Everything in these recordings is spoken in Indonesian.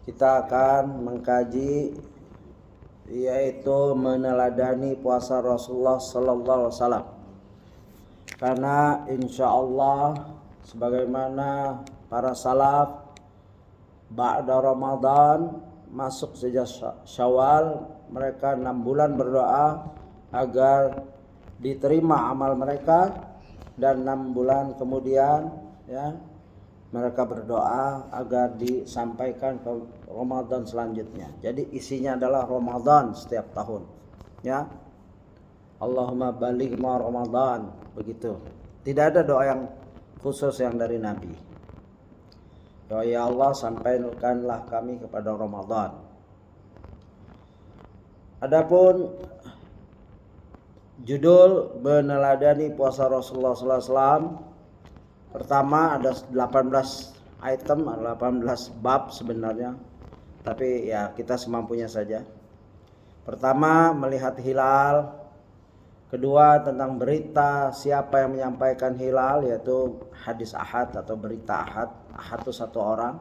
kita akan mengkaji yaitu meneladani puasa Rasulullah sallallahu alaihi wasallam. Karena insya Allah sebagaimana para salaf ba'da Ramadan masuk sejak Syawal, mereka 6 bulan berdoa agar diterima amal mereka, dan 6 bulan kemudian ya mereka berdoa agar disampaikan ke Ramadan selanjutnya. Jadi isinya adalah Ramadan setiap tahun. Ya. Allahumma baligh ma Ramadan, begitu. Tidak ada doa yang khusus yang dari Nabi. Doa ya Allah sampaikanlah kami kepada Ramadan. Adapun judul meneladani puasa Rasulullah sallallahu alaihi wasallam, pertama ada 18 item, 18 bab sebenarnya, tapi ya kita semampunya saja. Pertama, melihat hilal. Kedua, tentang berita siapa yang menyampaikan hilal, yaitu hadis ahad atau berita ahad. Ahad itu 1 orang.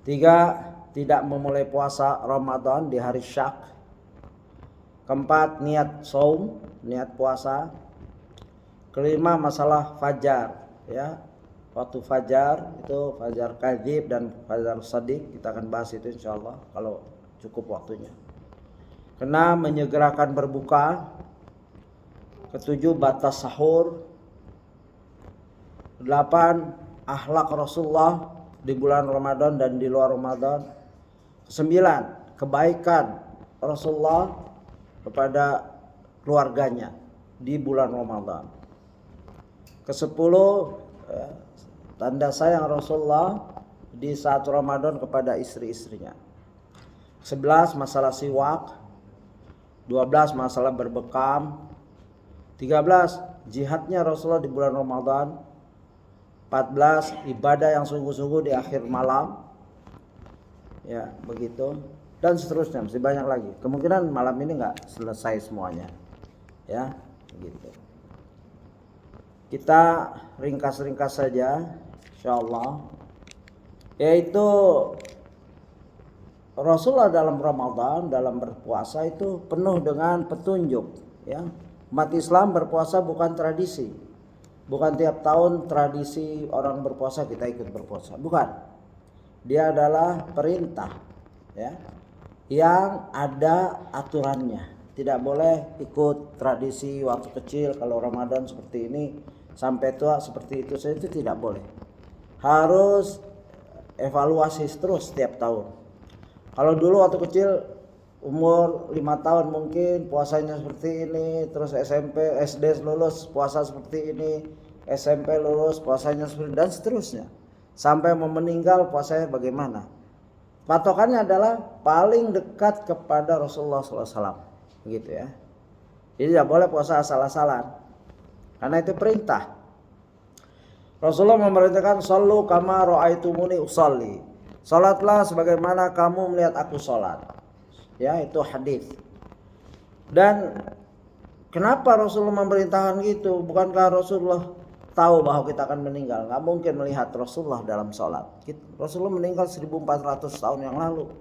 3, tidak memulai puasa Ramadan di hari syak. Keempat, niat saum, niat puasa. Kelima, masalah fajar, ya. Waktu fajar itu fajar kadzib dan fajar shadiq, kita akan bahas itu insyaallah kalau cukup waktunya. Keenam, menyegerakan berbuka. Ketujuh, batas sahur. 8, akhlak Rasulullah di bulan Ramadan dan di luar Ramadan. 9, kebaikan Rasulullah kepada keluarganya di bulan Ramadan. Ke-10, tanda sayang Rasulullah di saat Ramadan kepada istri-istrinya. 11, masalah siwak. 12, masalah berbekam. 13, jihadnya Rasulullah di bulan Ramadan. 14, ibadah yang sungguh-sungguh di akhir malam. Ya, begitu. Dan seterusnya, masih banyak lagi. Kemungkinan malam ini nggak selesai semuanya. Ya, begitu. Kita ringkas-ringkas saja, insyaallah. Yaitu Rasulullah dalam Ramadan, dalam berpuasa itu penuh dengan petunjuk. Ya, umat Islam berpuasa bukan tradisi, bukan tiap tahun tradisi orang berpuasa kita ikut berpuasa, bukan. Dia adalah perintah, ya, yang ada aturannya. Tidak boleh ikut tradisi waktu kecil kalau Ramadan seperti ini, sampai tua seperti itu saja, itu tidak boleh. Harus evaluasi terus setiap tahun. Kalau dulu waktu kecil umur 5 tahun mungkin puasanya seperti ini, terus SMP, SD lulus puasa seperti ini, SMP lulus puasanya seperti ini, dan seterusnya. Sampai mau meninggal puasanya bagaimana? Patokannya adalah paling dekat kepada Rasulullah SAW, begitu ya. Jadi tidak boleh puasa asal-asalan, karena itu perintah. Rasulullah memerintahkan sallu kama ra'aitumuni usalli. Salatlah sebagaimana kamu melihat aku salat. Ya, itu hadis. Dan kenapa Rasulullah memerintahkan gitu? Bukankah Rasulullah tahu bahwa kita akan meninggal? Nggak mungkin melihat Rasulullah dalam salat. Rasulullah meninggal 1400 tahun yang lalu.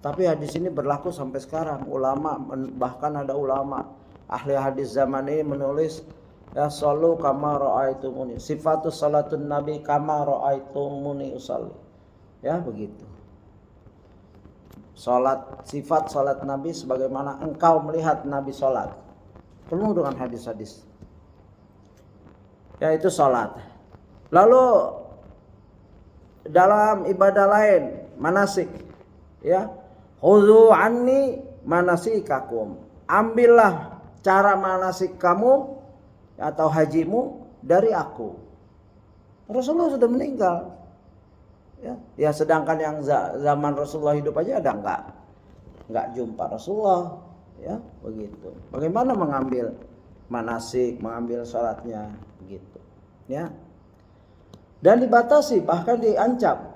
Tapi hadis ini berlaku sampai sekarang. Ulama, bahkan ada ulama ahli hadis zaman ini menulis, ya sallu kama ra'aitumuni. Sifatus salatun nabi kama ra'aitumuni usalli. Ya, begitu. Sifat salat Nabi sebagaimana engkau melihat Nabi salat. Penuh dengan hadis-hadis. Yaitu salat. Lalu dalam ibadah lain, manasik, ya. Khudhu anni manasikakum. Ambillah cara manasik kamu atau hajimu dari aku. Rasulullah sudah meninggal. Ya, sedangkan yang zaman Rasulullah hidup aja ada enggak jumpa Rasulullah, ya, begitu. Bagaimana mengambil manasik, mengambil sholatnya, begitu, ya. Dan dibatasi, bahkan diancam.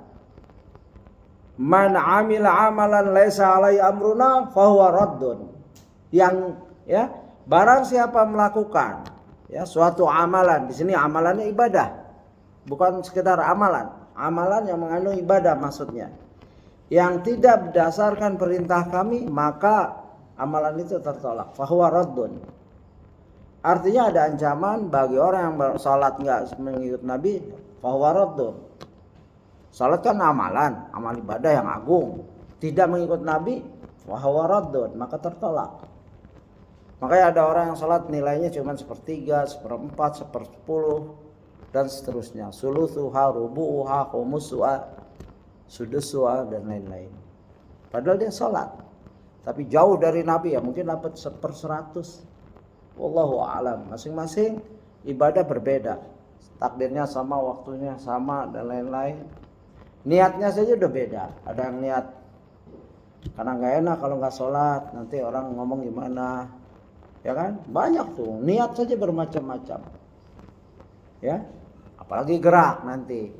Man amila amalan laisa alai amruna fahuwa raddun. Yang, ya, barang siapa melakukan, ya, suatu amalan, di sini amalannya ibadah, bukan sekedar amalan. Amalan yang mengandung ibadah maksudnya. yang tidak berdasarkan perintah kami, maka amalan itu tertolak. Fahuwa raddun. Artinya ada ancaman bagi orang yang salat enggak mengikut Nabi, fahuwa raddun. Salat kan amalan, amal ibadah yang agung. Tidak mengikut Nabi, fahuwa raddun, maka tertolak. Makanya ada orang yang salat nilainya cuma 1/3, 1/4, 1/10 dan seterusnya. Sulusuha, rubu'uha, khumusuha, sudusuha dan lain-lain. Padahal dia salat. Tapi jauh dari Nabi ya, mungkin dapat 1/100. Wallahu a'lam. Masing-masing ibadah berbeda. Takdirnya sama, waktunya sama dan lain-lain. Niatnya saja udah beda. Ada yang niat karena nggak enak kalau nggak sholat, nanti orang ngomong gimana, ya kan? Banyak tuh. Niat saja bermacam-macam. Ya, apalagi gerak nanti.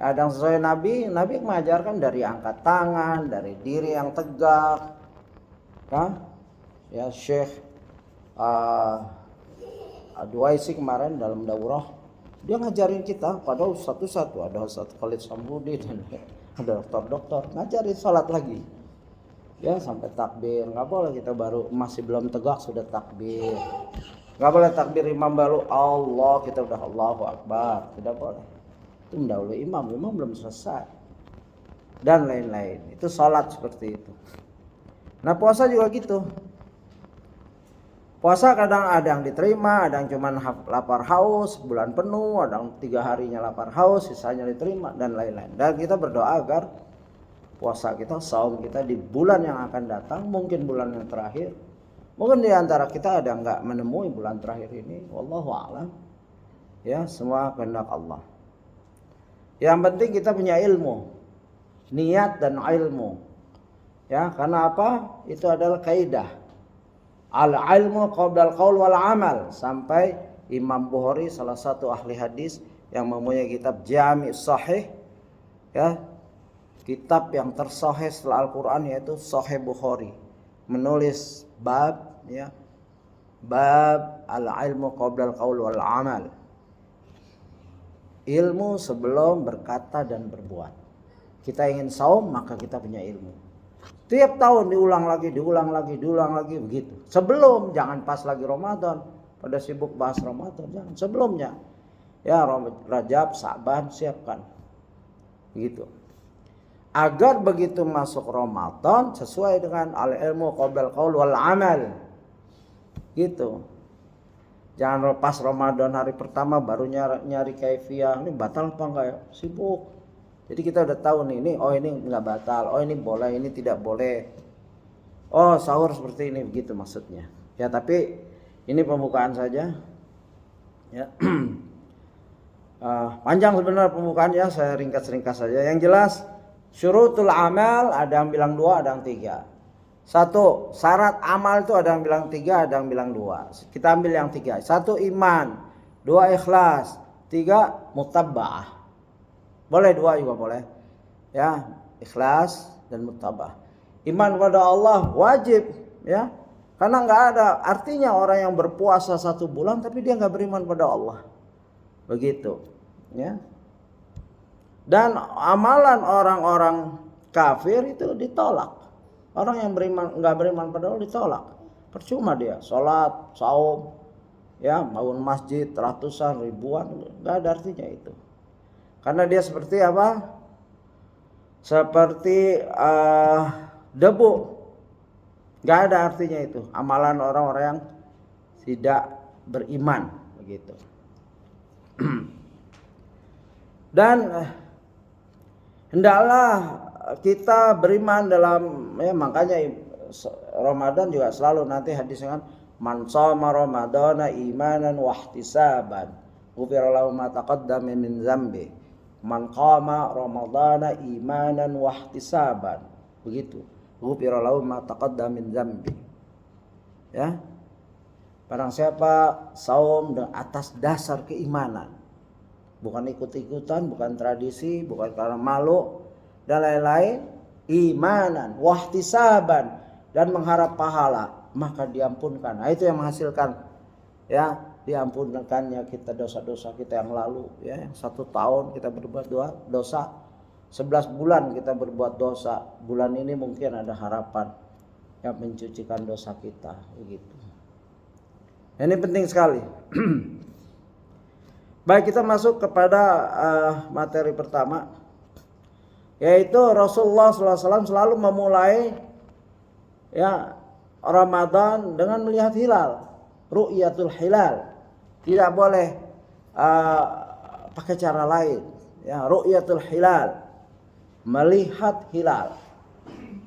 Kadang sesuai Nabi mengajarkan dari angkat tangan, dari diri yang tegak, kan? Ya Syekh Adwaisi kemarin dalam daurah dia ngajarin kita, pada satu-satu ada Ustaz Khalid Sambudi dan ada dokter ngajarin salat lagi. Ya sampai takbir, nggak boleh kita baru masih belum tegak sudah takbir. Nggak boleh takbir imam baru Allah kita udah Allahu Akbar, tidak boleh. Itu mendahului imam belum selesai dan lain-lain. Itu salat seperti itu. Nah puasa juga gitu. Puasa kadang ada yang diterima, ada yang cuma lapar haus bulan penuh, ada yang 3 harinya lapar haus, sisanya diterima dan lain-lain. Dan kita berdoa agar puasa kita, saum kita di bulan yang akan datang, mungkin bulan yang terakhir, mungkin di antara kita ada yang nggak menemui bulan terakhir ini, wallahu a'lam. Ya semua kehendak Allah. Yang penting kita punya ilmu, niat dan ilmu. Ya karena apa? Itu adalah kaidah. Al-ilmu qabla al-qaul wal amal, sampai Imam Bukhari salah satu ahli hadis yang mempunyai kitab Jami' Sahih, ya kitab yang tersahih setelah Al-Quran yaitu Sahih Bukhari, menulis bab, ya bab al-ilmu qabla al-qaul wal amal, ilmu sebelum berkata dan berbuat. Kita ingin saum maka kita punya ilmu. Tiap tahun diulang lagi begitu. Sebelum, jangan pas lagi Ramadan, pada sibuk bahas Ramadan, jangan. Sebelumnya, ya Rajab, Sa'ban siapkan, begitu. Agar begitu masuk Ramadan sesuai dengan al-ilmu qabla al-qaul wal amal, gitu. Jangan pas Ramadan hari pertama baru nyari kaifiyah, ini batal apa enggak ya? Sibuk. Jadi kita udah tahu nih, oh ini nggak batal, oh ini boleh, ini tidak boleh. Oh sahur seperti ini, begitu maksudnya. Ya tapi ini pembukaan saja. Ya. Panjang sebenarnya pembukaannya, saya ringkas saja. Yang jelas syurutul amal ada yang bilang 2, ada yang 3. 1, syarat amal itu ada yang bilang 3, ada yang bilang 2. Kita ambil yang 3. 1 iman, 2 ikhlas, 3 mutaba'ah. Boleh 2 juga boleh. Ya, ikhlas dan mutaba'ah. Iman kepada Allah wajib, ya. Karena nggak ada artinya orang yang berpuasa 1 bulan tapi dia nggak beriman pada Allah. Begitu, ya. Dan amalan orang-orang kafir itu ditolak. Orang yang nggak beriman pada Allah ditolak. Percuma dia sholat, saum, ya, bangun masjid ratusan, ribuan, nggak ada artinya itu. Karena dia seperti apa? Seperti debu. Nggak ada artinya itu. Amalan orang-orang yang tidak beriman, begitu. Dan hendaklah kita beriman dalam, ya makanya Ramadan juga selalu nanti hadis dengan man shoma ramadhana imanan wa ihtisaban ghufira lahu ma taqaddama min dzambi man qama ramadhana imanan wa ihtisaban, begitu, ghufira lahu ma taqaddama min dzambi. Ya, barang siapa saum dengan atas dasar keimanan, bukan ikut-ikutan, bukan tradisi, bukan karena malu dan lain-lain, imanan wahtisaban dan mengharap pahala, maka diampunkan. Nah, itu yang menghasilkan, ya, diampunkannya kita dosa-dosa kita yang lalu, ya, yang 1 tahun kita berbuat dosa, 11 bulan kita berbuat dosa, bulan ini mungkin ada harapan yang mencucikan dosa kita, begitu. Ini penting sekali. Baik, kita masuk kepada materi pertama, yaitu Rasulullah SAW selalu memulai ya Ramadan dengan melihat hilal, ru'yatul hilal. Tidak boleh pakai cara lain. Ya, ru'yatul hilal, melihat hilal.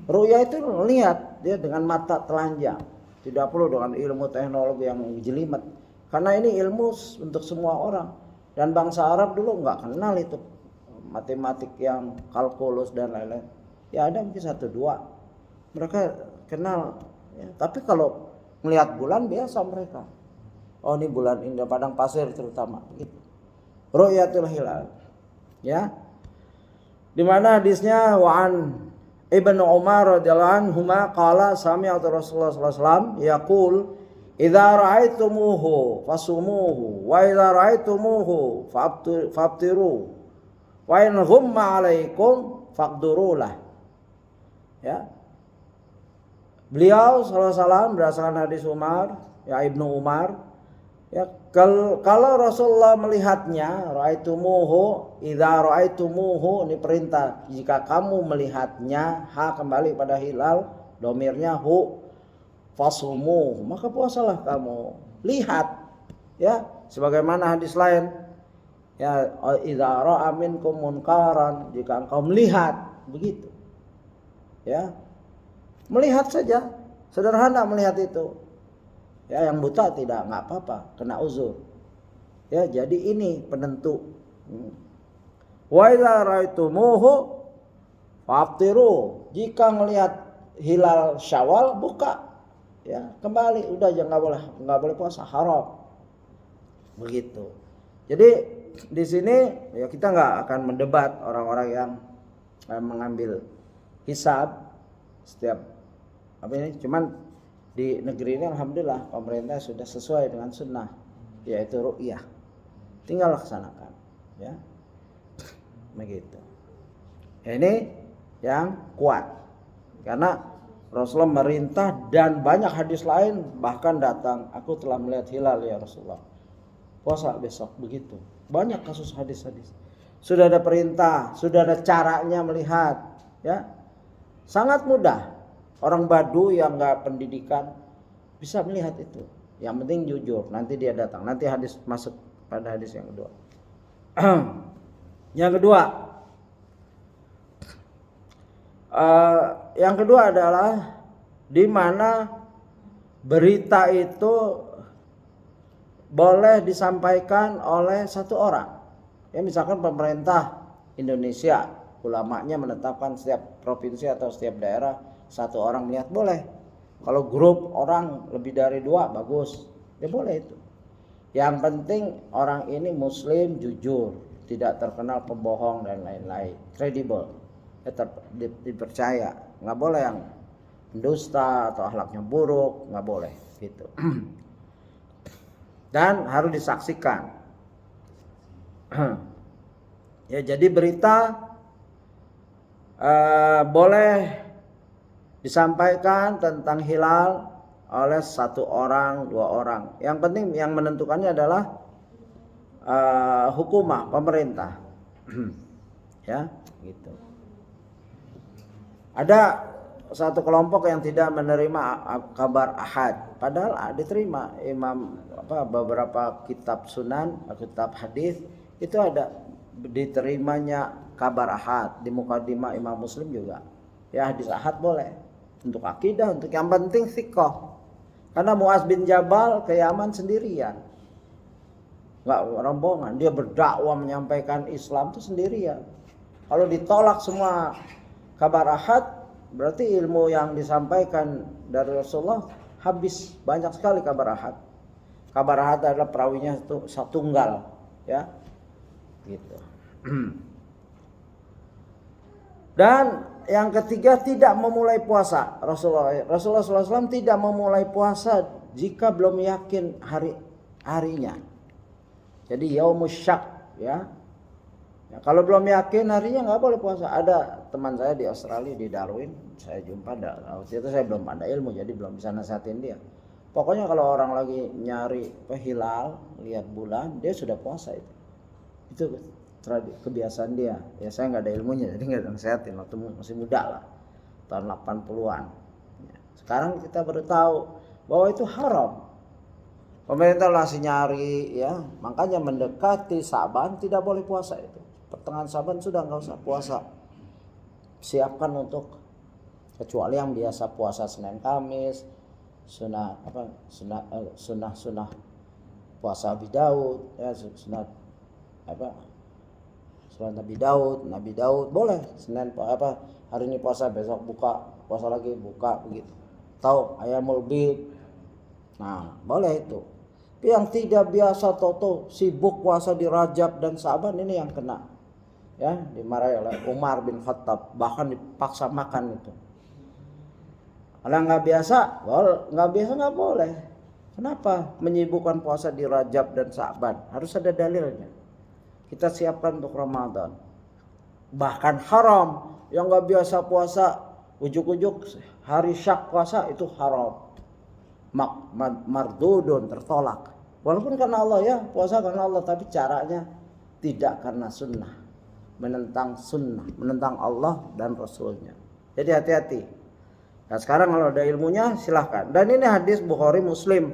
Ru'ya itu melihat dia dengan mata telanjang. Tidak perlu dengan ilmu teknologi yang jelimet. Karena ini ilmu untuk semua orang. Dan bangsa Arab dulu nggak kenal itu matematik yang kalkulus dan lain-lain. Ya ada mungkin 1-2. Mereka kenal. Ya. Tapi kalau melihat bulan biasa mereka. Oh ini bulan indah padang pasir terutama. Gitu. Ru'yatul hilal. Ya. Di mana hadisnya wa'an Ibnu Umar radhiyallahu anhuma qala sami'tu Rasulullah sallallahu alaihi wasallam yaqul idza ra'aitumuhu fasumuhu wa idza ra'aitumuhu faftiru wa in ghumma 'alaikum faqdurulah. Ya. Beliau sallallahu alaihi wasallam berdasarkan hadis Umar, ya Ibnu Umar, ya kalau Rasulullah melihatnya, ra'aitumuhu, idza ra'aitumuhu, ini perintah. Jika kamu melihatnya, ha kembali pada hilal, domirnya hu, fasumu, maka puasalah kamu. Lihat, ya, sebagaimana hadis lain, ya idza ra'a minkum munkaran, jika engkau melihat, begitu. Ya. Melihat saja, sederhana melihat itu. Ya, yang buta tidak nggak apa-apa, kena uzur. Ya, jadi ini penentu. Wa idza ra'aitumuhu faftiru. Jika melihat hilal Syawal buka. Ya, kembali udah nggak boleh puasa, haram. Begitu. Jadi di sini ya kita nggak akan mendebat orang-orang yang mengambil hisab setiap apa ini, cuman di negeri ini alhamdulillah pemerintah sudah sesuai dengan sunnah, yaitu ru'yah. Tinggal laksanakan, ya. Begitu. Ini yang kuat. Karena Rasulullah merintah dan banyak hadis lain bahkan datang, aku telah melihat hilal ya Rasulullah. Puasa besok, begitu. Banyak kasus hadis-hadis. Sudah ada perintah, sudah ada caranya melihat, ya. Sangat mudah. Orang Badu yang nggak pendidikan bisa melihat itu. Yang penting jujur. Nanti dia datang. Nanti hadis masuk pada hadis yang kedua. Yang kedua adalah di mana berita itu boleh disampaikan oleh satu orang. Ya misalkan pemerintah Indonesia, ulamanya menetapkan setiap provinsi atau setiap daerah satu orang melihat boleh. Kalau grup orang lebih dari 2 bagus, ya boleh itu. Yang penting orang ini muslim, jujur, tidak terkenal pembohong dan lain-lain, kredibel, dipercaya. Nggak boleh yang pendusta atau akhlaknya buruk, nggak boleh gitu. Dan harus disaksikan. Ya jadi berita boleh disampaikan tentang hilal oleh 1 orang, 2 orang. Yang penting yang menentukannya adalah hukumah, pemerintah. Ya, gitu. Ada satu kelompok yang tidak menerima kabar ahad, padahal diterima beberapa kitab sunan, kitab hadis itu ada diterimanya kabar ahad. Di mukadimah Imam Muslim juga. Ya hadis ahad boleh. Untuk akidah, untuk yang penting thiqah. Karena Muaz bin Jabal ke Yaman sendirian. Enggak rombongan, dia berdakwah menyampaikan Islam itu sendirian. Kalau ditolak semua kabar ahad, berarti ilmu yang disampaikan dari Rasulullah habis. Banyak sekali kabar ahad. Kabar ahad adalah perawinya itu satunggal, ya. Gitu. Dan yang ketiga, tidak memulai puasa. Rasulullah SAW tidak memulai puasa jika belum yakin harinya. Jadi yaumus syak, ya. Ya, kalau belum yakin harinya nggak boleh puasa. Ada teman saya di Australia, di Darwin, saya jumpa. Waktu itu saya belum ada ilmu, jadi belum bisa nasihatin dia. Pokoknya kalau orang lagi nyari hilal, lihat bulan, dia sudah puasa itu. Itu kebiasaan dia. Ya saya nggak ada ilmunya, jadi nggak nasihatin. Waktu masih muda lah, tahun 80-an. Ya, sekarang kita baru tahu bahwa itu haram. Pemerintah masih nyari, ya, makanya mendekati Sa'ban tidak boleh puasa itu. Pertengahan Sa'ban sudah nggak usah puasa. Siapkan untuk, kecuali yang biasa puasa Senin Kamis, sunnah puasa Nabi Daud, ya, sunnah Nabi Daud boleh. Senin hari ini puasa, besok buka, puasa lagi buka, begitu. Tahu ayamul bid, nah boleh itu. Tapi yang tidak biasa toto sibuk puasa di Rajab dan Sa'ban, ini yang kena, ya, dimarahi oleh Umar bin Khattab, bahkan dipaksa makan itu. Kalau nggak biasa nggak boleh. Kenapa menyibukkan puasa di Rajab dan Sa'ban? Harus ada dalilnya. Kita siapkan untuk Ramadan. Bahkan haram yang nggak biasa puasa, ujuk-ujuk hari Syak puasa, itu haram. Mardudun, tertolak. Walaupun karena Allah, ya, puasa karena Allah, tapi caranya tidak karena sunnah. Menentang sunnah, menentang Allah dan Rasulnya. Jadi hati-hati. Nah sekarang kalau ada ilmunya silahkan. Dan ini hadis Bukhari Muslim.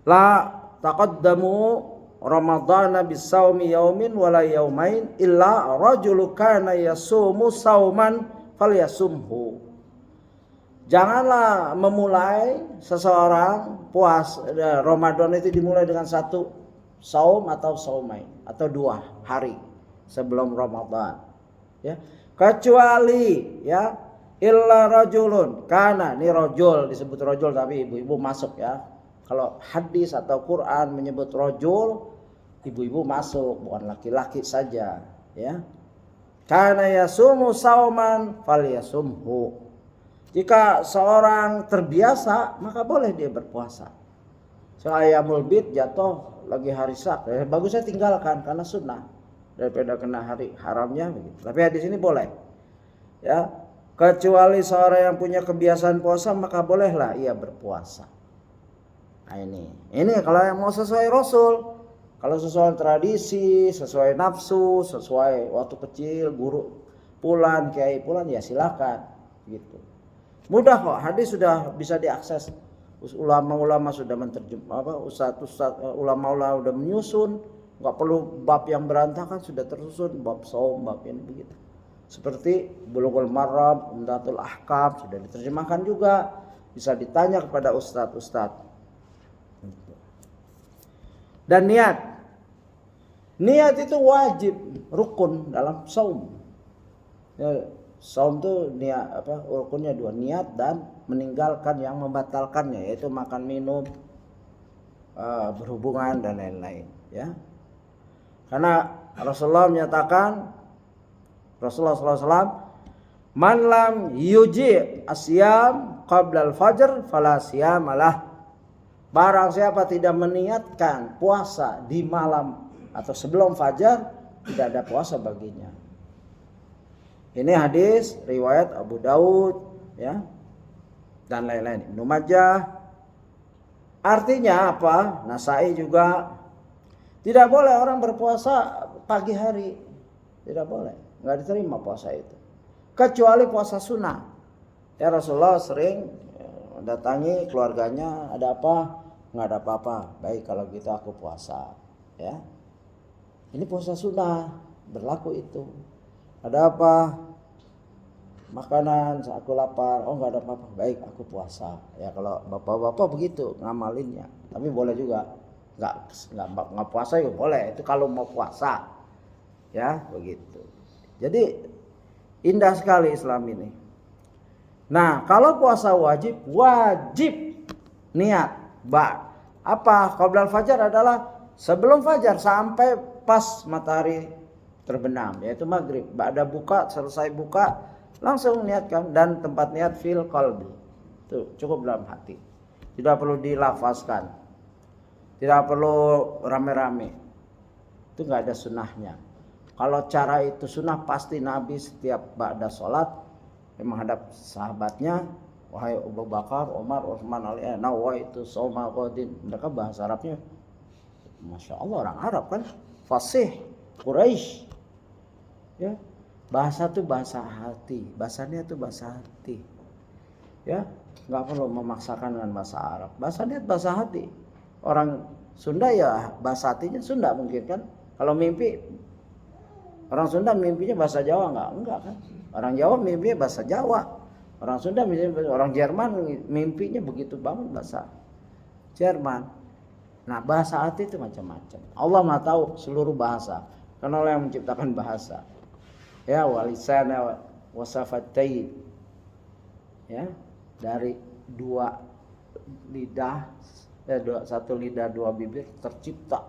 La taqaddamu Ramadhana bisawmi yaumin wala yaumain illa rajulu kana yasumu sauman falyasumhu. Janganlah memulai seseorang Ramadan itu dimulai dengan satu saum atau saumain, atau 2 hari sebelum Ramadan, ya, kecuali, ya, illa rajulun, karena ini rajul, disebut rajul tapi ibu-ibu masuk, ya. Kalau hadis atau Quran menyebut rajul, ibu-ibu masuk, bukan laki-laki saja, ya. Kana yasumu sauman falyasumhu. Jika seorang terbiasa, maka boleh dia berpuasa. Ayamul bid jatuh lagi hari Syak, bagusnya tinggalkan karena sunnah daripada kena hari haramnya, begitu. Tapi hadis ini boleh, ya. Kecuali seorang yang punya kebiasaan puasa, maka bolehlah ia berpuasa. Nah ini kalau yang mau sesuai Rasul. Kalau sesuai tradisi, sesuai nafsu, sesuai waktu kecil, guru pulan, kiai pulan, ya silakan, gitu. Mudah kok, hadis sudah bisa diakses. Ulama-ulama sudah ustaz ulama-ulama sudah menyusun, nggak perlu bab yang berantakan, sudah tersusun bab saum, bab ini, begitu. Seperti Bulughul Maram, Umdatul Ahkam sudah diterjemahkan juga, bisa ditanya kepada ustaz-ustaz. Dan niat itu wajib, rukun dalam saum. Ya, saum itu niat rukunnya 2, niat dan meninggalkan yang membatalkannya, yaitu makan minum, berhubungan dan lain-lain, ya. Karena Rasulullah menyatakan, Rasulullah SAW, man lam yuji asyam qabla al-fajr fala siyamalah. Barang siapa tidak meniatkan puasa di malam atau sebelum fajar, tidak ada puasa baginya. Ini hadis riwayat Abu Daud, ya, dan lain-lain, Ibnu Majah. Artinya apa? Nasai juga. Tidak boleh orang berpuasa pagi hari, tidak boleh, nggak diterima puasa itu. Kecuali puasa sunnah. Ya, Rasulullah sering datangi keluarganya, ada apa? Nggak ada apa-apa. Baik kalau gitu aku puasa, ya. Ini puasa sunnah, berlaku itu. Ada apa? Makanan, aku lapar. Oh, nggak ada apa-apa. Baik, aku puasa. Ya, kalau bapak-bapak begitu ngamalinnya. Tapi boleh juga nggak puasa, ya boleh. Itu kalau mau puasa, ya, begitu. Jadi indah sekali Islam ini. Nah, kalau puasa wajib niat. Apa? Qoblal fajar adalah sebelum fajar sampai pas matahari terbenam, yaitu maghrib. Ba'da buka, selesai buka, langsung niatkan, dan tempat niat fil qalbi. Itu cukup dalam hati. Tidak perlu dilafazkan. Tidak perlu rame-rame. Itu enggak ada sunnahnya. Kalau cara itu sunnah, pasti Nabi setiap ba'da sholat menghadap sahabatnya, wahai Abu Bakar, Umar, Utsman, Ali, nawaitu shauma ghadin. Mereka bahasa Arabnya, masya Allah, orang Arab kan, fasih, Quraisy. Ya, bahasa itu bahasa hati, bahasanya itu bahasa hati. Ya, nggak perlu memaksakan dengan bahasa Arab. Bahasanya bahasa hati. Orang Sunda ya bahasa hatinya Sunda mungkin kan. Kalau mimpi, orang Sunda mimpinya bahasa Jawa enggak kan? Orang Jawa mimpinya bahasa Jawa. Orang Sunda misalnya, orang Jerman mimpinya begitu banget bahasa Jerman. Nah, bahasa hati itu macam-macam. Allah Maha tahu seluruh bahasa. Karena Allah yang menciptakan bahasa. Ya, walisana wasafatain. Ya, dari dua lidah, satu lidah dua bibir tercipta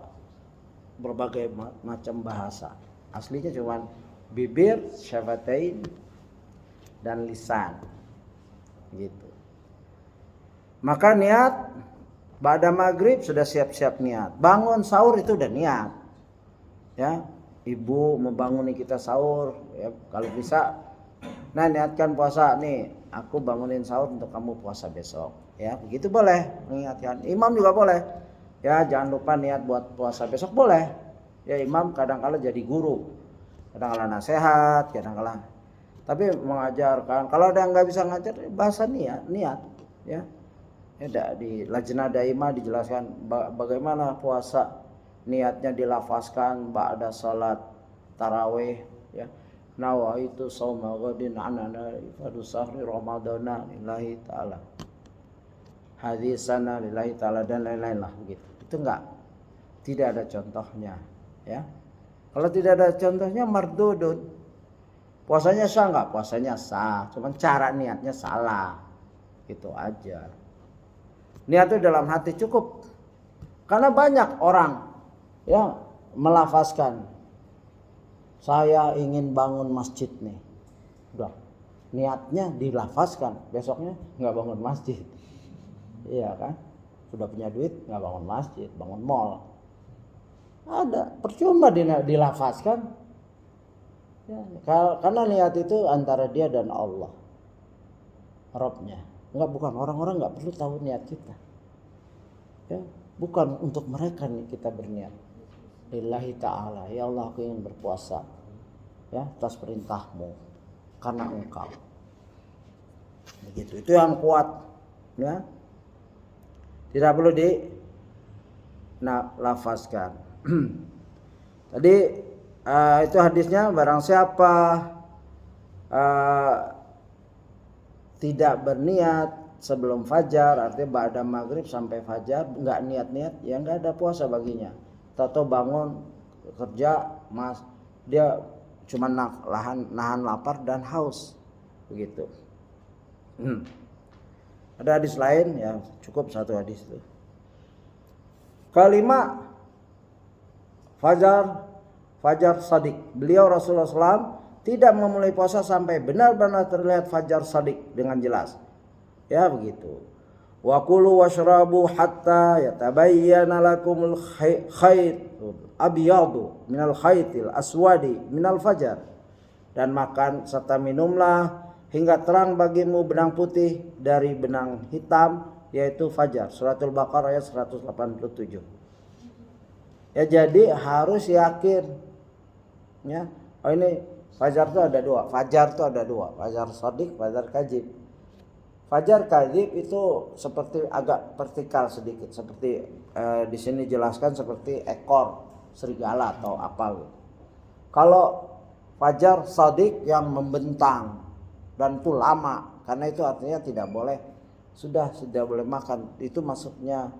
berbagai macam bahasa. Aslinya cuma bibir, syafatain, dan lisan. Gitu. Maka niat pada maghrib sudah siap-siap niat. Bangun sahur itu udah niat. Ya, ibu membanguni kita sahur. Ya, kalau bisa, nah niatkan puasa nih. Aku bangunin sahur untuk kamu puasa besok. Ya, begitu boleh mengingatkan. Imam juga boleh. Ya, jangan lupa niat buat puasa besok boleh. Ya, imam kadang-kala jadi guru. Kadang-kala nasihat, kadang-kala. Tapi mengajarkan. Kalau ada yang nggak bisa ngajar, bahasa niat, ya. Ya, di Lajnah Daimah dijelaskan bagaimana puasa niatnya dilafazkan ba'da salat tarawih, ya. Nawaitu shauma ghadin anana ifadu sahri ramadana lillahi ta'ala. Hadisana lillahi ta'ala dan lain-lain lah begitu. Itu tidak ada contohnya, ya. Kalau tidak ada contohnya mardudun. Puasanya sah enggak? Puasanya sah, cuman cara niatnya salah. Itu aja. Niat itu dalam hati cukup. Karena banyak orang yang melafazkan, saya ingin bangun masjid nih. Udah, niatnya dilafazkan, besoknya enggak bangun masjid. Iya kan? Sudah punya duit enggak bangun masjid, bangun mall. Ada, percuma dilafazkan. Ya, karena niat itu antara dia dan Allah, Rabbnya. Bukan orang-orang nggak perlu tahu niat kita. Ya, bukan untuk mereka nih kita berniat. Lillahi ta'ala, ya Allah aku ingin berpuasa, ya atas perintahmu, karena Engkau. Begitu, itu yang kuat, ya. Tidak perlu lafazkan. Tadi itu hadisnya, barang siapa tidak berniat sebelum fajar, artinya ba'da maghrib sampai fajar nggak niat-niat, ya nggak ada puasa baginya. Tahu bangun kerja, dia cuma nahan lapar dan haus, begitu. Ada hadis lain, ya cukup satu hadis itu. Kelima, Fajar Shadiq. Beliau Rasulullah SAW tidak memulai puasa sampai benar-benar terlihat fajar shadiq dengan jelas. Ya begitu. Wa kulu washrabu hatta yatabayyana lakumul khayt abyadu minal khaytil aswadi minal fajar. Dan makan serta minumlah hingga terang bagimu benang putih dari benang hitam, yaitu fajar. Suratul Baqarah ayat 187. Ya, jadi harus yakin, ya. Oh, ini fajar itu ada dua. Fajar shadiq, fajar kadzib. Fajar kadzib itu seperti agak vertikal sedikit, seperti di sini jelaskan seperti ekor serigala atau apa. Kalau fajar shadiq yang membentang dan itu lama, karena itu artinya tidak boleh makan. Itu maksudnya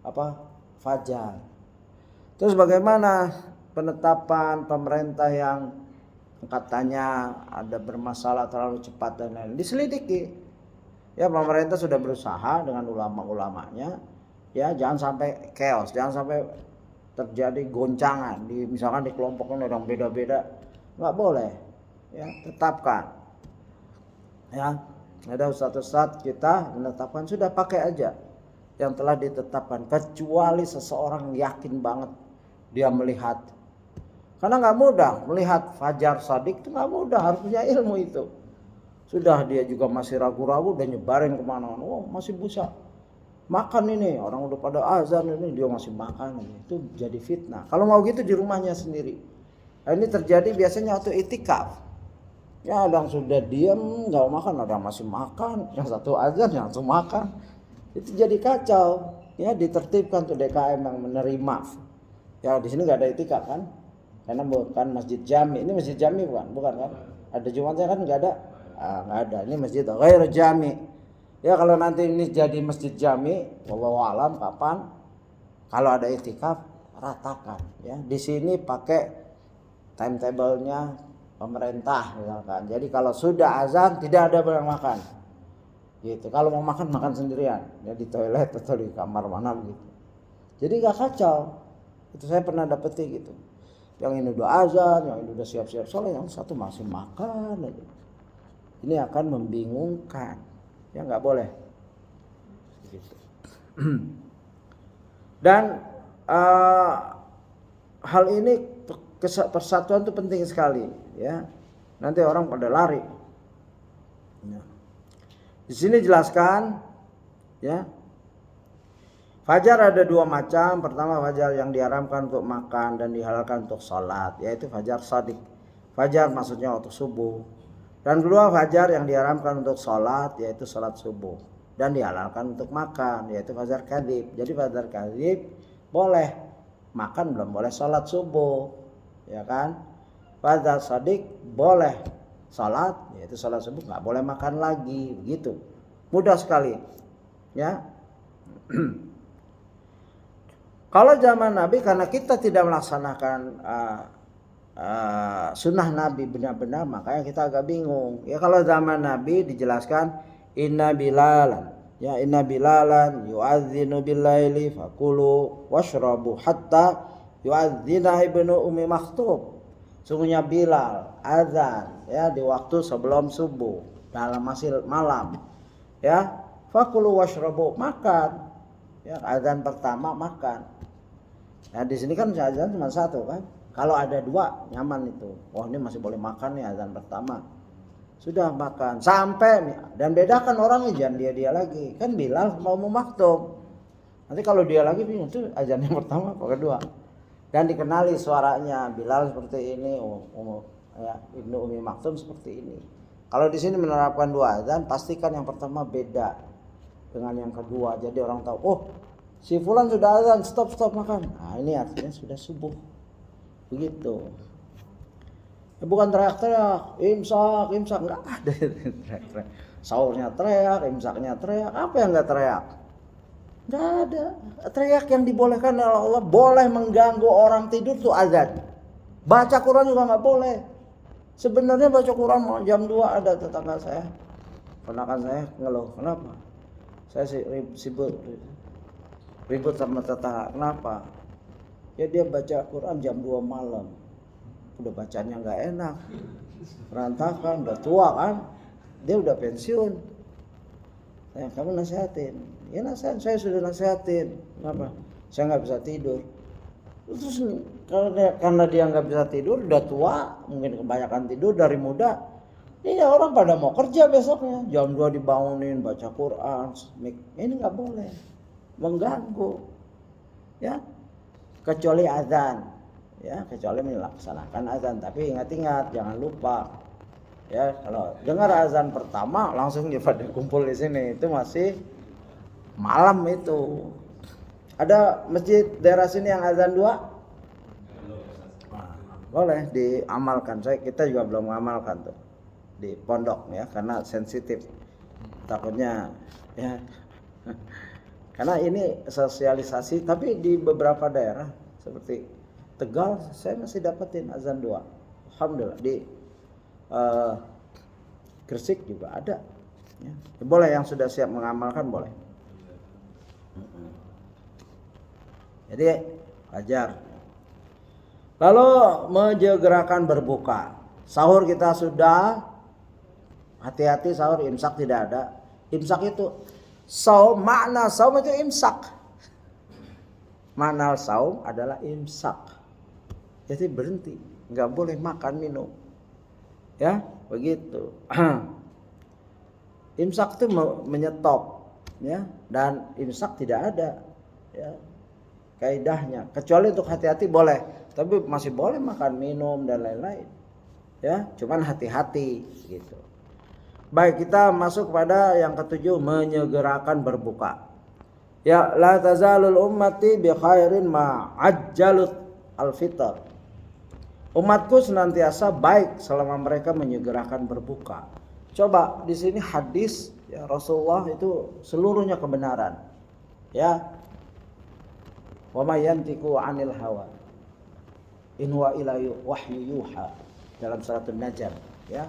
apa? Fajar. Terus bagaimana penetapan pemerintah yang katanya ada bermasalah terlalu cepat dan lain-lain? Diselidiki. Ya, pemerintah sudah berusaha dengan ulama-ulamanya. Ya, jangan sampai chaos, jangan sampai terjadi goncangan. Misalkan di kelompoknya orang beda-beda, nggak boleh. Ya, tetapkan. Ya, ada ustadz-ustadz kita menetapkan, sudah pakai aja yang telah ditetapkan, kecuali seseorang yakin banget dia melihat Karena nggak mudah melihat fajar shadiq, itu nggak mudah, harus punya ilmu itu. Sudah dia juga masih ragu-ragu, udah nyebarin kemana-mana, oh masih bisa makan ini, orang udah pada azan ini dia masih makan, itu jadi fitnah. Kalau mau gitu di rumahnya sendiri. Nah, ini terjadi biasanya waktu itikaf. Ya ada yang sudah diam nggak makan, ada yang masih makan, yang satu azan yang satu makan, itu jadi kacau. Ya ditertibkan tuh DKM yang menerima. Ya di sini nggak ada itikaf kan? Karena bukan masjid jami. Ini masjid jami bukan kan? Ada Jumatnya kan nggak ada? Nggak ada. Ini masjid ghair jami. Ya kalau nanti ini jadi masjid jami, wallahu alam kapan? Kalau ada itikaf ratakan. Ya di sini pakai timetable-nya pemerintah misalkan. Jadi kalau sudah azan tidak ada yang makan. Gitu. Kalau mau makan sendirian. Ya di toilet atau di kamar mana gitu. Jadi nggak kacau. Itu saya pernah dapeti gitu. Yang ini udah azan, yang ini udah siap-siap sholat, yang satu masih makan aja. Ini akan membingungkan, ya nggak boleh. Gitu. Dan hal ini persatuan itu penting sekali, ya. Nanti orang pada lari. Ya. Di sini jelaskan, ya. Fajar ada dua macam. Pertama fajar yang diharamkan untuk makan dan dihalalkan untuk sholat, yaitu fajar shadiq. Fajar maksudnya waktu subuh. Dan kedua fajar yang diharamkan untuk sholat, yaitu sholat subuh. Dan dihalalkan untuk makan, yaitu fajar kadzib. Jadi fajar kadzib boleh makan, belum boleh sholat subuh, ya kan? Fajar shadiq boleh sholat, yaitu sholat subuh, nggak boleh makan lagi, begitu. Mudah sekali, ya. Kalau zaman Nabi, karena kita tidak melaksanakan sunnah Nabi benar-benar, makanya kita agak bingung. Ya kalau zaman Nabi dijelaskan inna bilalan yu'adzinu billaili fakulu washrabu hatta yu'adzina ibnu ummi maktub. Sungguhnya Bilal azan ya di waktu sebelum subuh dalam masih malam. Ya, fakulu washrabu, makan. Ya, azan pertama makan. Nah di sini kan azan cuma satu kan. Kalau ada dua nyaman itu. Oh ini masih boleh makan nih azan pertama. Sudah makan sampai, dan bedakan orangnya, jangan dia lagi. Kan Bilal mau maktub. Nanti kalau dia lagi bingung tuh azan yang pertama apa kedua. Dan dikenali suaranya Bilal seperti ini, ya, Ibnu Ummi Maktum seperti ini. Kalau di sini menerapkan dua azan, pastikan yang pertama beda dengan yang kedua. Jadi orang tahu, oh si fulan sudah azan, stop makan. Nah ini artinya sudah subuh. Begitu. Bukan teriak-teriak, imsak, enggak ada teriak-teriak. Sahurnya teriak, imsaknya teriak, apa yang enggak teriak? Enggak ada. Teriak yang dibolehkan oleh Allah, boleh mengganggu orang tidur tuh azan. Baca Quran juga enggak boleh. Sebenarnya baca Quran jam 2 ada tetangga saya. Ponakan saya ngeluh, kenapa? Saya sibuk ribut sama tetangga, kenapa? Ya dia baca Quran jam 2 malam. Udah bacanya nggak enak, berantakan, udah tua kan, dia udah pensiun. Kamu nasihatin, ya nasihat, saya sudah nasihatin, kenapa? Saya nggak bisa tidur. Terus karena dia nggak bisa tidur, udah tua, mungkin kebanyakan tidur dari muda. Ini orang pada mau kerja besoknya, jam 2 dibangunin baca Quran, ini nggak boleh, mengganggu, ya, kecuali azan. Ya kecuali melaksanakan azan, tapi ingat jangan lupa ya kalau dengar azan pertama langsung pada kumpul di sini, itu masih malam itu. Ada masjid daerah sini yang azan 2? Nah, boleh diamalkan. Kita juga belum mengamalkan tuh di pondok ya, karena sensitif takutnya ya. Karena ini sosialisasi, tapi di beberapa daerah seperti Tegal saya masih dapetin azan 2. Alhamdulillah. Di Gresik juga ada ya. Boleh, yang sudah siap mengamalkan boleh. Jadi wajar. Lalu menyegerakan berbuka. Sahur kita sudah, hati-hati sahur, imsak tidak ada. Imsak itu saum, makna saum itu imsak. Makna saum adalah imsak. Jadi berhenti, nggak boleh makan minum. Ya, begitu. Imsak itu menyetop, ya, dan imsak tidak ada, ya, kaidahnya. Kecuali untuk hati-hati boleh, tapi masih boleh makan minum dan lain-lain. Ya, cuman hati-hati gitu. Baik, kita masuk pada yang ketujuh, menyegerakan berbuka. Ya, la tazalul ummati bi khairin ma ajjalut al-fitr. Umatku senantiasa baik selama mereka menyegerakan berbuka. Coba di sini hadis ya, Rasulullah itu seluruhnya kebenaran. Ya. Wa may yantiqu 'anil hawa. In huwa illa wahyu yuha. Dalam surat An-Najm, ya.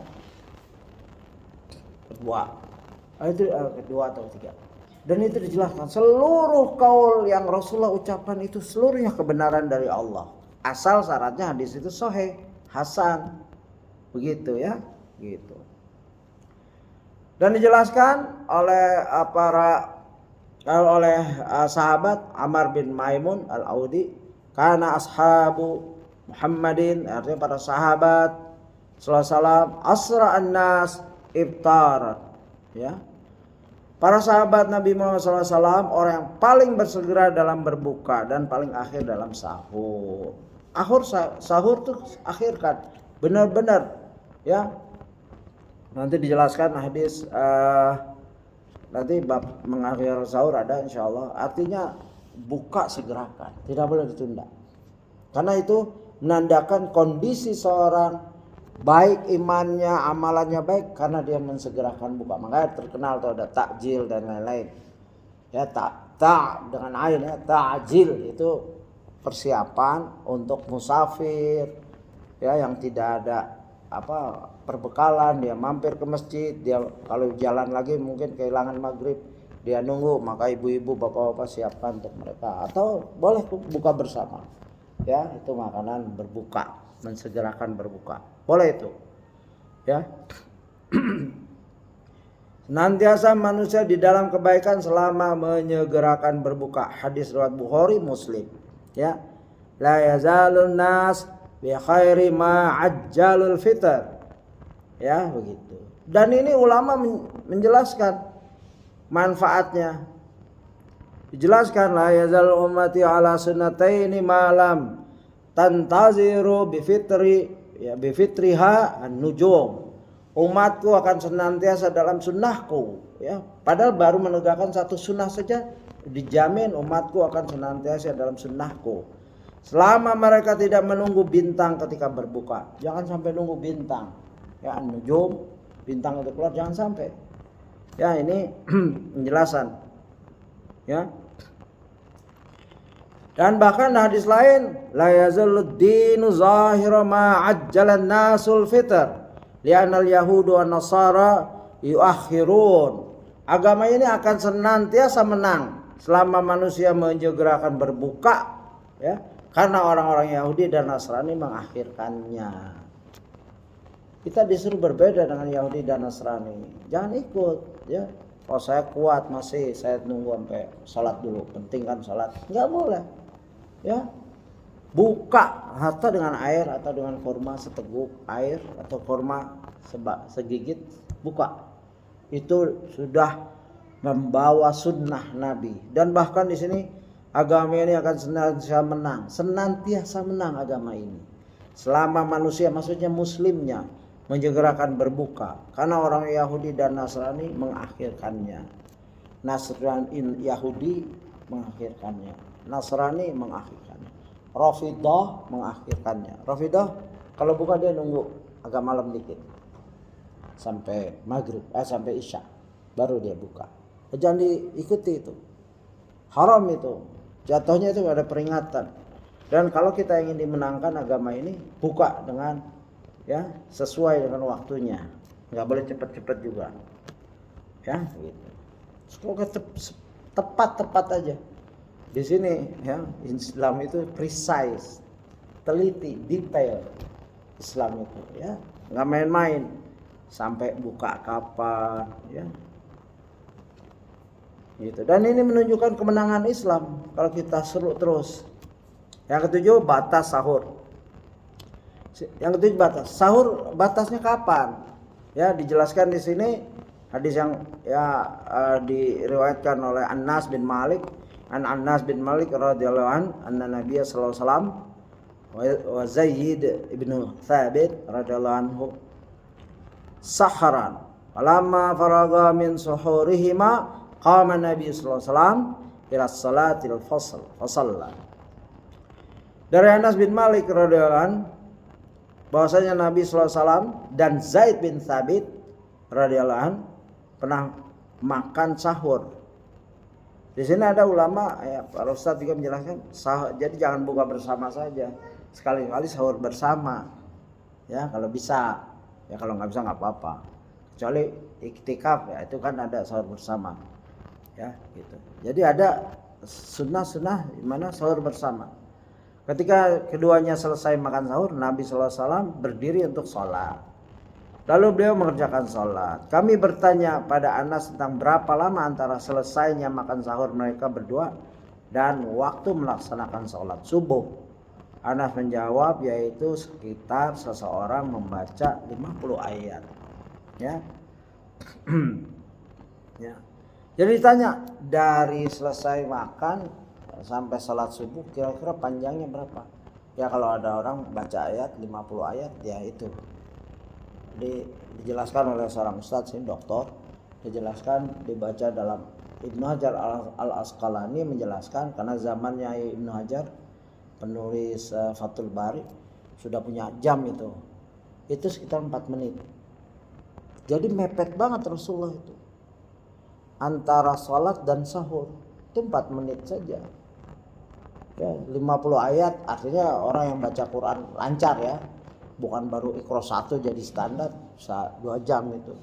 Kedua atau ketiga. Dan itu dijelaskan seluruh kaul yang Rasulullah ucapkan itu seluruhnya kebenaran dari Allah. Asal syaratnya hadis itu sahih, hasan. Begitu ya, gitu. Dan dijelaskan oleh sahabat Amr bin Maimun Al-Audi, karena ashabu Muhammadin, artinya para sahabat sallallahu alaihi wasallam, asra'an nas iftar, ya. Para sahabat Nabi Muhammad SAW orang yang paling bersegera dalam berbuka dan paling akhir dalam sahur. Sahur tuh akhirkan, benar-benar, ya. Nanti dijelaskan hadis nanti bab mengakhir sahur ada insyaallah. Artinya buka segerakan, tidak boleh ditunda. Karena itu menandakan kondisi seorang baik imannya, amalannya baik karena dia mensegerakan buka. Makanya terkenal tuh ada takjil dan lain-lain. Ya, dengan ain ya, takjil itu persiapan untuk musafir ya yang tidak ada perbekalan, dia mampir ke masjid, dia kalau jalan lagi mungkin kehilangan maghrib, dia nunggu, maka ibu-ibu, bapak-bapak siapkan untuk mereka, atau boleh buka bersama. Ya, itu makanan berbuka, mensegerakan berbuka. Boleh itu. Ya. Senantiasa manusia di dalam kebaikan selama menyegerakan berbuka. Hadis riwayat Bukhari, Muslim. Ya. La yazalun nas bi khairi ma ajjalul fitr. Ya, begitu. Dan ini ulama menjelaskan manfaatnya. Dijelaskan la yazal ummati ala sunnataini malam tantaziru bifitriha an-nujum. Umatku akan senantiasa dalam sunnahku, ya. Padahal baru menegakkan satu sunnah saja dijamin umatku akan senantiasa dalam sunnahku selama mereka tidak menunggu bintang ketika berbuka. Jangan sampai nunggu bintang, ya, an-nujum, bintang itu keluar, jangan sampai. Ya, ini penjelasan, ya. Dan bahkan hadis lain, la yazalud dinu zahira ma ajjalan nasul fitr li'anal yahudu wan nasara yuakhirun. Agama ini akan senantiasa menang selama manusia menyegerakan berbuka, ya, karena orang-orang Yahudi dan Nasrani mengakhirkannya. Kita disuruh berbeda dengan Yahudi dan Nasrani. Jangan ikut, ya. Oh, saya kuat masih, saya nunggu sampai sholat dulu. Penting kan sholat? Enggak boleh. Ya, buka atau dengan air atau dengan kurma seteguk air atau kurma segigit, buka. Itu sudah membawa sunnah Nabi. Dan bahkan di sini agama ini akan senantiasa menang agama ini selama manusia, maksudnya muslimnya, menyegerakan berbuka, karena orang Yahudi dan Nasrani mengakhirkannya. Yahudi mengakhirkannya, Nasrani mengakhirkannya, Rafidah mengakhirkannya. Rafidah kalau buka dia nunggu agak malam dikit sampai maghrib, sampai isya baru dia buka. Jangan diikuti itu, haram itu, jatuhnya itu ada peringatan. Dan kalau kita ingin dimenangkan agama ini, buka dengan, ya, sesuai dengan waktunya, nggak boleh cepat-cepat juga, ya, gitu. Semoga tepat aja. Di sini, ya, Islam itu precise, teliti, detail. Islam itu, ya, nggak main-main. Sampai buka kapan, ya, gitu. Dan ini menunjukkan kemenangan Islam kalau kita seru terus. Yang ketujuh, batas sahur. Yang ketujuh batas. Sahur batasnya kapan? Ya, dijelaskan di sini hadis yang diriwayatkan oleh Anas bin Malik radhiyallahu anna Nabiy sallallahu alaihi wasallam wa Zaid ibnu Thabit radhiyallahu anhu saharan falamma faraga min suhurihima qama Nabi sallallahu alaihi wasallam ila salatil fasl fasalla. Dari Anas bin Malik radhiyallahu anhu bahwasanya Nabi sallallahu alaihi wasallam dan Zaid bin Thabit radhiyallahu anhu pernah makan sahur. Di sini ada ulama, ya, para ustadz juga menjelaskan sahur, jadi jangan buka bersama saja, sekali-kali sahur bersama, ya kalau bisa, ya kalau nggak bisa nggak apa-apa, kecuali iktikaf ya itu kan ada sahur bersama, ya gitu. Jadi ada sunnah di mana sahur bersama. Ketika keduanya selesai makan sahur, Nabi sallallahu alaihi wasallam berdiri untuk sholat. Lalu beliau mengerjakan sholat. Kami bertanya pada Anas tentang berapa lama antara selesainya makan sahur mereka berdua dan waktu melaksanakan sholat subuh. Anas menjawab yaitu sekitar seseorang membaca 50 ayat. Ya. Ya. Jadi ditanya dari selesai makan sampai sholat subuh kira-kira panjangnya berapa? Ya kalau ada orang baca ayat 50 ayat ya itu. Dijelaskan oleh seorang ustadz ini doktor, dijelaskan dibaca dalam Ibnu Hajar al-Asqalani menjelaskan karena zamannya Ibnu Hajar penulis Fathul Bari sudah punya jam itu sekitar 4 menit. Jadi mepet banget Rasulullah itu antara sholat dan sahur itu 4 menit saja. Ya, 50 ayat artinya orang yang baca Quran lancar ya. Bukan baru Iqra 1 jadi standar 2 jam itu.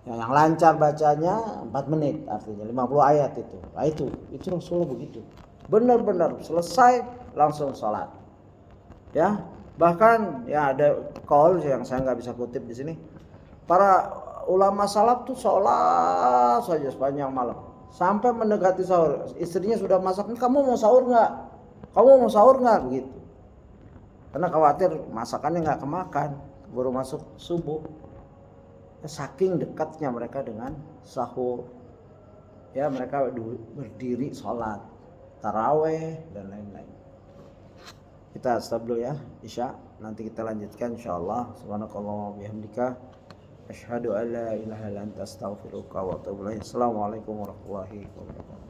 Yang lancar bacanya 4 menit artinya 50 ayat itu. Nah itu Rasulullah begitu. Benar-benar selesai langsung sholat. Ya, bahkan ya ada qaul yang saya nggak bisa kutip di sini. Para ulama salaf tuh sholat saja sepanjang malam sampai mendekati sahur. Istrinya sudah masak, kamu mau sahur nggak? Kamu mau sahur nggak? Begitu. Karena khawatir masakannya nggak kemakan baru masuk subuh. Saking dekatnya mereka dengan sahur, ya mereka berdiri sholat taraweh dan lain-lain. Kita stop dulu ya Isya, nanti kita lanjutkan insyaallah. Subhanakallahumma bihamdika asyhadu an la ilaha illa anta astaghfiruka wa atubu ilaik. Assalamualaikum warahmatullahi wabarakatuh.